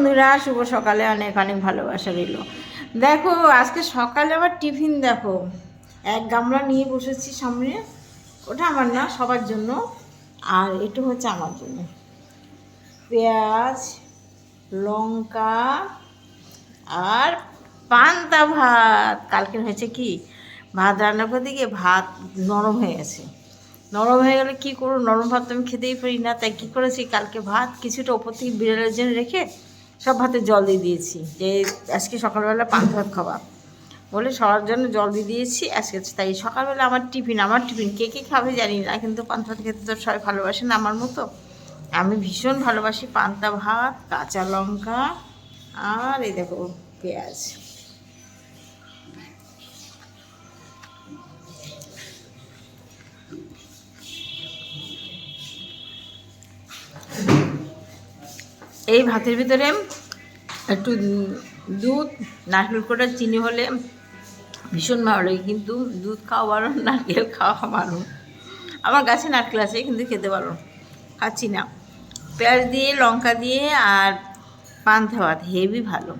বন্ধুরা শুভ সকালে অনেক অনেক ভালোবাসা রইল। দেখো আজকে সকালে আমার টিফিন দেখো, এক গামলা নিয়ে বসেছি সামনে। ওটা আমার না, সবার জন্য। আর এটা হচ্ছে আমার জন্য। পেঁয়াজ, লঙ্কা আর পান্তা ভাত। কালকের হয়েছে কি, ভাত রান্না করতে গিয়ে ভাত নরম হয়ে গেছে। নরম হয়ে গেলে কী করবো, নরম ভাত তো আমি খেতেই পারি না। তাই কী করেছি, কালকে ভাত কিছুটা ওপর থেকে বিড়ালের জন্য রেখে সব ভাতে জল দিয়ে দিয়েছি, যে আজকে সকালবেলা পান্তা ভাত খাওয়া বলে সবার জন্য জল দিয়ে দিয়েছি আজকে। তাই সকালবেলা আমার টিফিন কে কে খাবে জানি না, কিন্তু পান্তা ভাত খেতে তো সবাই ভালোবাসে না আমার মতো। আমি ভীষণ ভালোবাসি পান্তা ভাত, কাঁচা লঙ্কা আর এই দেখো পেঁয়াজ। এই ভাতের ভিতরে একটু দুধ, নারকেল কোটা, চিনি হলে ভীষণ ভালো লাগে। কিন্তু দুধ খাওয়া বারণ, নারকেল খাওয়া বারণ। আমার গাছে নারকেল আছে কিন্তু খেতে বারণ, খাচ্ছি না। পেঁয়াজ দিয়ে, লঙ্কা দিয়ে আর পান্তা ভাত হেভি ভালো।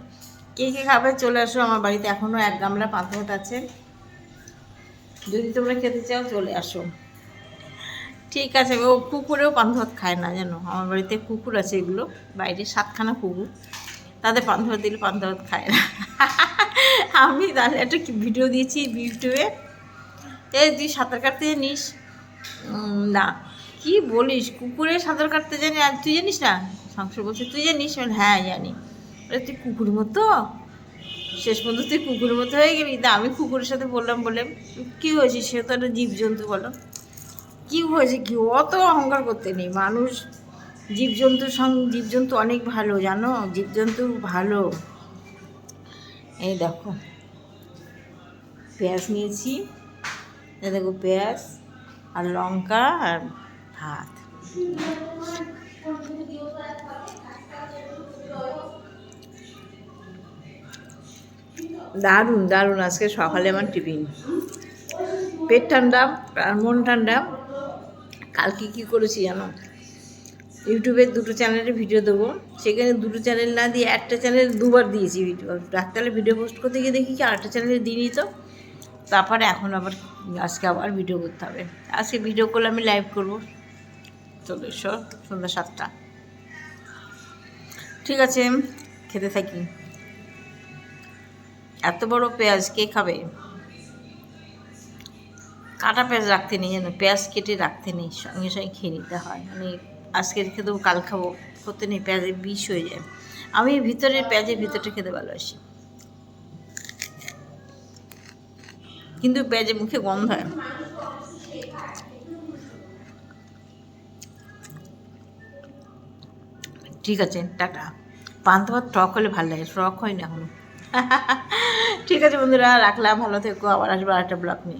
কে কে খাবে চলে আসো আমার বাড়িতে, এখনও এক গামলা পান্তা ভাত আছে। যদি তোমরা খেতে চাও চলে আসো। ঠিক আছে। ও কুকুরেও পান্তা ভাত খায় না জানো, আমার বাড়িতে কুকুর আছে, এগুলো বাইরে 7খানা কুকুর, তাদের পান্তা ভাত দিলে পান্তা ভাত খায় না। আমি তাহলে একটা ভিডিও দিয়েছি ইউটিউবে, এই তুই সাঁতার কাটতে জানিস? না। কি বলিস, কুকুরে সাঁতার কাটতে জানি আর তুই জানিস না? সংসার বলছে তুই জানিস? হ্যাঁ জানি। তুই কুকুর মতো, শেষ পর্যন্ত তুই কুকুরের মতো হয়ে গেলি। তা আমি কুকুরের সাথে বললাম, বলে কী হয়েছে, সে তো একটা জীবজন্তু, বলো কী হয়েছে, কি অত অহংকার করতে নেই। মানুষ জীবজন্তু অনেক ভালো জানো, জীবজন্তু ভালো। এই দেখো পেঁয়াজ নিয়েছি, এই দেখো পেঁয়াজ আর লঙ্কা আর ভাত। দারুণ দারুণ আজকে সকালে আমার টিফিন। পেট ঠান্ডা আর মন ঠান্ডা। কালকে কী করেছি জানো, ইউটিউবে 2টো চ্যানেলে ভিডিও দেবো, সেখানে 2টো চ্যানেল না দিয়ে একটা চ্যানেল 2বার দিয়েছি ভিডিও। ডাক্তারে ভিডিও পোস্ট করতে গিয়ে দেখি কি আরেকটা চ্যানেলে দিইনি তো। তারপরে এখন আবার আজকে আবার ভিডিও করতে হবে। আজকে ভিডিও করলে আমি লাইভ করবো, চলে এসো সন্ধ্যা 7টা। ঠিক আছে, খেতে থাকি। এত বড় পেঁয়াজ কে খাবে? কাটা পেঁয়াজ রাখতে নেই যেন, পেঁয়াজ কেটে রাখতে নেই, সঙ্গে সঙ্গে খেয়ে নিতে হয়। মানে আজকে রেখে দেবো কাল খাবো করতে নেই, পেঁয়াজের বিষ হয়ে যায়। আমি পেঁয়াজের ভিতরটা খেতে ভালোবাসি, কিন্তু পেঁয়াজের মুখে গন্ধ হয়। ঠিক আছে, টাটা। পান্তা ভাত টক হলে ভালো লাগে, টক হয় না এখনো। ঠিক আছে বন্ধুরা, রাখলাম, ভালো থেকো, আবার আসবো আরেকটা ব্লগ নিয়ে।